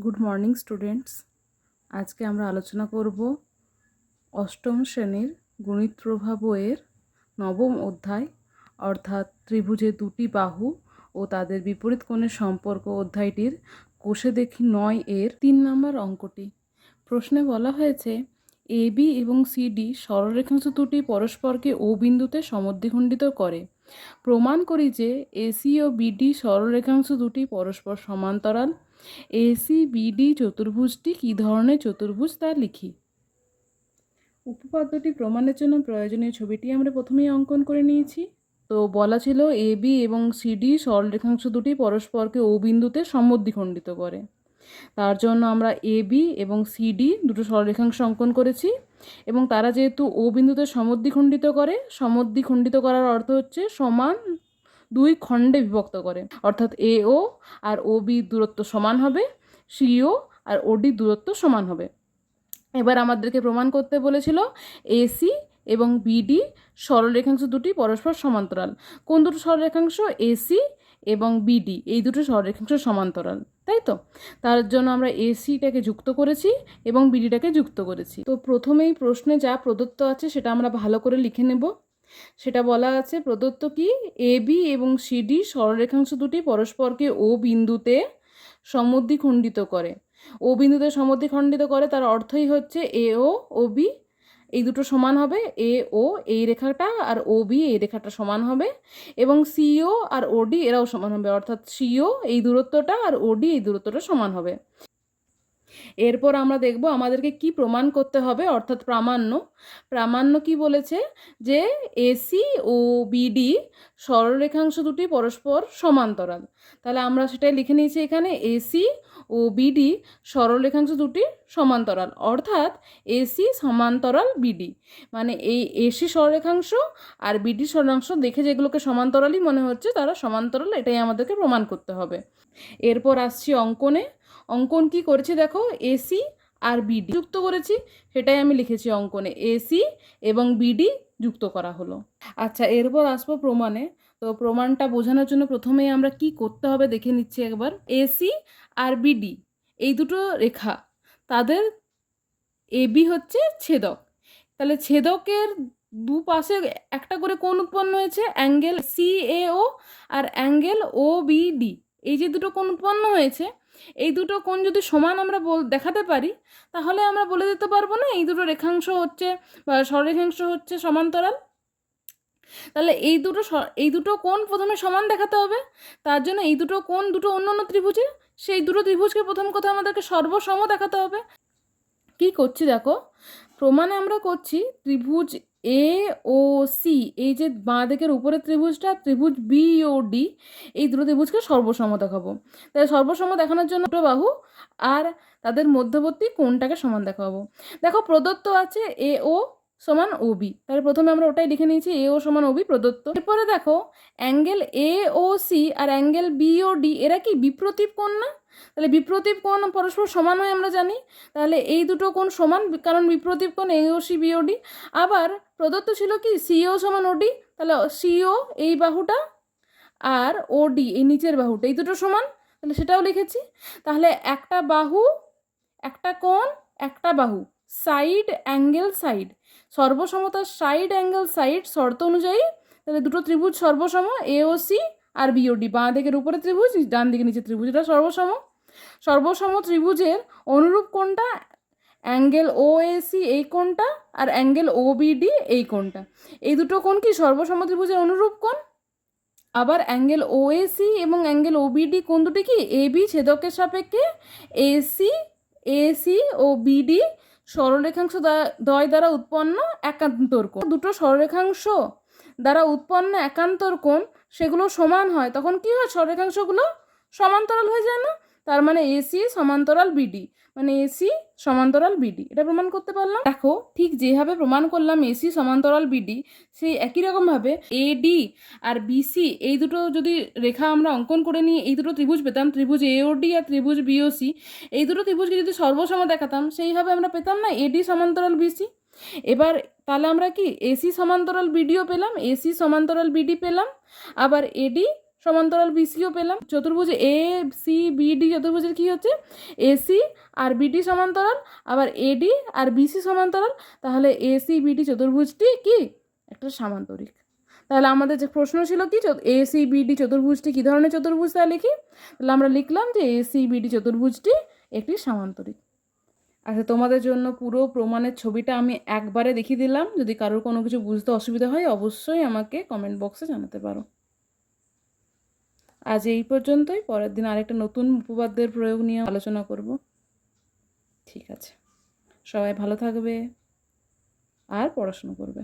Good morning students. আজকে আমরা আলোচনা করব অষ্টম শ্রেণীর গণিত প্রভা বইয়ের নবম অধ্যায় অর্থাৎ ত্রিভুজের দুটি বাহু ও তাদের বিপরীত কোণের সম্পর্ক অধ্যায়টির কোষে দেখি 9 এর 3 নম্বর অঙ্কটি। প্রশ্নে বলা হয়েছে এ বি এবং সি ডি সরলরেখাংশ দুটি পরস্পরকে ও বিন্দুতে সমদ্বিখণ্ডিত করে। প্রমাণ করি যে এসি ও বিডি সরলরেখাংশ দুটি পরস্পর সমান্তরাল। এসি বিডি চতুর্ভুজটি কী ধরনের চতুর্ভুজ তা লিখি। উপপাদ্যটি প্রমাণের জন্য প্রয়োজনীয় ছবিটি আমরা প্রথমেই অঙ্কন করে নিয়েছি। তো বলা ছিল এ বি এবং সিডি সরলরেখাংশ দুটি পরস্পরকে ও বিন্দুতে সমদ্বিখণ্ডিত করে। তার জন্য আমরা এ বি এবং সিডি দুটো সরলরেখাংশ অঙ্কন করেছি এবং তারা যেহেতু ও বিন্দুতে সমদ্বিখণ্ডিত করার অর্থ হচ্ছে সমান দুই খণ্ডে বিভক্ত করে, অর্থাৎ এ ও আর ও বি দূরত্ব সমান হবে, সিও আর ওডি দূরত্ব সমান হবে। এবার আমাদেরকে প্রমাণ করতে বলেছিল এসি এবং বিডি সরলরেখাংশ দুটি পরস্পর সমান্তরাল। কোন দুটো সরলরেখাংশ? এসি এবং বিডি, এই দুটো সরলরেখাংশ সমান্তরাল, তাই তো? তার জন্য আমরা এসিটাকে যুক্ত করেছি এবং বিডিটাকে যুক্ত করেছি। তো প্রথমেই প্রশ্নে যা প্রদত্ত আছে সেটা আমরা ভালো করে লিখে নেব। সেটা বলা আছে প্রদত্ত কি, এ বি এবং সিডি সরলরেখাংশ দুটি পরস্পরকে ও বিন্দুতে সমদ্বিখণ্ডিত করে। ও বিন্দুতে সমদ্বিখণ্ডিত করে তার অর্থই হচ্ছে এ ও বি এই দুটো সমান হবে, এ ও এই রেখাটা আর ও বি এই রেখাটা সমান হবে, এবং সিও আর ওডি এরাও সমান হবে, অর্থাৎ সিও এই দূরত্বটা আর ওডি এই দূরত্বটা সমান হবে। এরপর আমরা দেখব আমাদেরকে কি প্রমাণ করতে হবে, অর্থাৎ প্রামাণ্য কি বলেছে যে এসি ও বিডি সরলরেখাংশ দুটি পরস্পর সমান্তরাল। তাহলে আমরা সেটাই লিখে নিয়েছি এখানে, এসি ও বিডি সরলরেখাংশ দুটি সমান্তরাল, অর্থাৎ এসি সমান্তরাল বিডি। মানে এই এসি সরলরেখাংশ আর বিডি সরলরেখাংশ দেখে যেগুলোকে সমান্তরালই মনে হচ্ছে তারা সমান্তরাল, এটাই আমাদেরকে প্রমাণ করতে হবে। এরপর আসছি অঙ্কনে। অঙ্কন কি করেছি দেখো, এসি আর বিডি যুক্ত করেছি, সেটাই আমি লিখেছি অঙ্কনে, এসি এবং বিডি যুক্ত করা হলো। আচ্ছা, এরপর আসবো প্রমাণে। তো প্রমাণটা বোঝানোর জন্য প্রথমেই আমরা কি করতে হবে দেখে নিচ্ছি একবার। এসি আর বিডি এই দুটো রেখা, তাদের এবি হচ্ছে ছেদক। তাহলে ছেদকের দুপাশে একটা করে কোণ উৎপন্ন হয়েছে, অ্যাঙ্গেল সিএও আর অ্যাঙ্গেল ও বিডি। এই যে দুটো কোণ উৎপন্ন হয়েছে, এই দুটো কোণ যদি সমান আমরা দেখাতে পারি, তাহলে আমরা বলে দিতে পারবো না এই দুটো রেখাংশ হচ্ছে বা সরলরেখাংশ হচ্ছে সমান্তরাল। তাহলে এই দুটো কোণ প্রথমে সমান দেখাতে হবে। তার জন্য এই দুটো কোণ দুটো অন্য অন্য ত্রিভুজে, সেই দুটো ত্রিভুজকে প্রথম কথা আমাদেরকে সর্বসম দেখাতে হবে। কি করছি দেখো, প্রমাণে আমরা করছি ত্রিভুজ এ ও সি, এই যে বাঁ দিকের উপরের ত্রিভুজটা, ত্রিভুজ বি ও ডি, এই দুটো ত্রিভুজকে সর্বসম দেখাবো। তাই সর্বসম দেখানোর জন্য দুটো বাহু আর তাদের মধ্যবর্তী কোণটাকে সমান দেখাবো। দেখো প্রদত্ত আছে এ ও সমান ও বি, তাহলে প্রথমে আমরা ওটাই লিখে নিয়েছি, এ ও সমান ও বি প্রদত্ত। এরপরে দেখো অ্যাঙ্গেল এ ও সি আর অ্যাঙ্গেল বি ও ডি এরা কি বিপ্রতীপ কোণ না? তাহলে বিপ্রতীপ কোণ পরস্পর সমান হয় আমরা জানি। তাহলে এই দুটো কোণ সমান, কারণ বিপ্রতীপ কোণ এ O C B O D. আবার প্রদত্ত ছিল কি সিও সমান ওডি, তাহলে সিও এই বাহুটা আর ওডি এই নিচের বাহুটা এই দুটো সমান, তাহলে সেটাও লিখেছি। তাহলে একটা বাহু একটা কোণ একটা বাহু, সাইড অ্যাঙ্গেল সাইড, সর্বসমতার সাইড অ্যাঙ্গেল সাইড শর্ত অনুযায়ী তাহলে দুটো ত্রিভুজ সর্বসম, এ ও সি আর বিওডি, বাঁ দিকের উপরে ত্রিভুজ ডান দিকে নিচে ত্রিভুজ, এটা সর্বসম ত্রিভুজের অনুরূপ কোণটা অ্যাঙ্গেল ও এ সি এই কোণটা আর অ্যাঙ্গেল ও বিডি এই কোণটা, এই দুটো কোণ কি সর্বসম ত্রিভুজের অনুরূপ কোণ। আবার অ্যাঙ্গেল ও এ সি এবং অ্যাঙ্গেল ও বিডি কোণ দুটি কি এ বি ছেদকের সাপেক্ষে এসি ও বিডি সরলরেখাংশ দ্বয় দ্বারা উৎপন্ন একান্তর কোণ। দুটো সরলরেখাংশ দ্বারা উৎপন্ন একান্তর কোণ সেগুলো সমান হয়, তখন কি হয় সরলরেখাংশগুলো সমান্তরাল হয়ে যায় না? তার মানে এসি সমান্তরাল বিডি, মানে এসি সমান্তরাল বিডি, এটা প্রমাণ করতে পারলাম। দেখো ঠিক যেভাবে প্রমাণ করলাম এসি সমান্তরাল বিডি, সেই একই রকমভাবে এডি আর বিসি এই দুটো যদি রেখা আমরা অঙ্কন করে নিয়ে এই দুটো ত্রিভুজ পেতাম, ত্রিভুজ এওডি আর ত্রিভুজ বিওসি, এই দুটো ত্রিভুজকে যদি সর্বসম দেখাতাম সেইভাবে আমরা পেতাম না এডি সমান্তরাল বিসি। এবার তাহলে আমরা কি এসি সমান্তরাল বিডিও পেলাম, এসি সমান্তরাল বিডি পেলাম, আবার এডি সমান্তরাল বিসিও পেলাম। চতুর্ভুজ এ সি বিডি চতুর্ভুজের কী হচ্ছে, এসি আর বিডি সমান্তরাল, আবার এডি আর বিসি সমান্তরাল। তাহলে এসি বিডি চতুর্ভুজটি কি একটা সামান্তরিক। তাহলে আমাদের যে প্রশ্ন ছিল কি, এসি বিডি চতুর্ভুজটি কী ধরনের চতুর্ভুজ, তা লিখি। তাহলে আমরা লিখলাম যে এসি বিডি চতুর্ভুজটি একটি সামান্তরিক। আচ্ছা, তোমাদের জন্য পুরো প্রমাণের ছবিটা আমি একবারে দেখিয়ে দিলাম। যদি কারোর কোনো কিছু বুঝতে অসুবিধা হয় অবশ্যই আমাকে কমেন্ট বক্সে জানাতে পারো। আজ এই পর্যন্তই। পরের দিন আরেকটা নতুন উপপাদ্যের প্রয়োগ নিয়ে আলোচনা করব। ঠিক আছে, সবাই ভালো থাকবে আর পড়াশুনো করবে।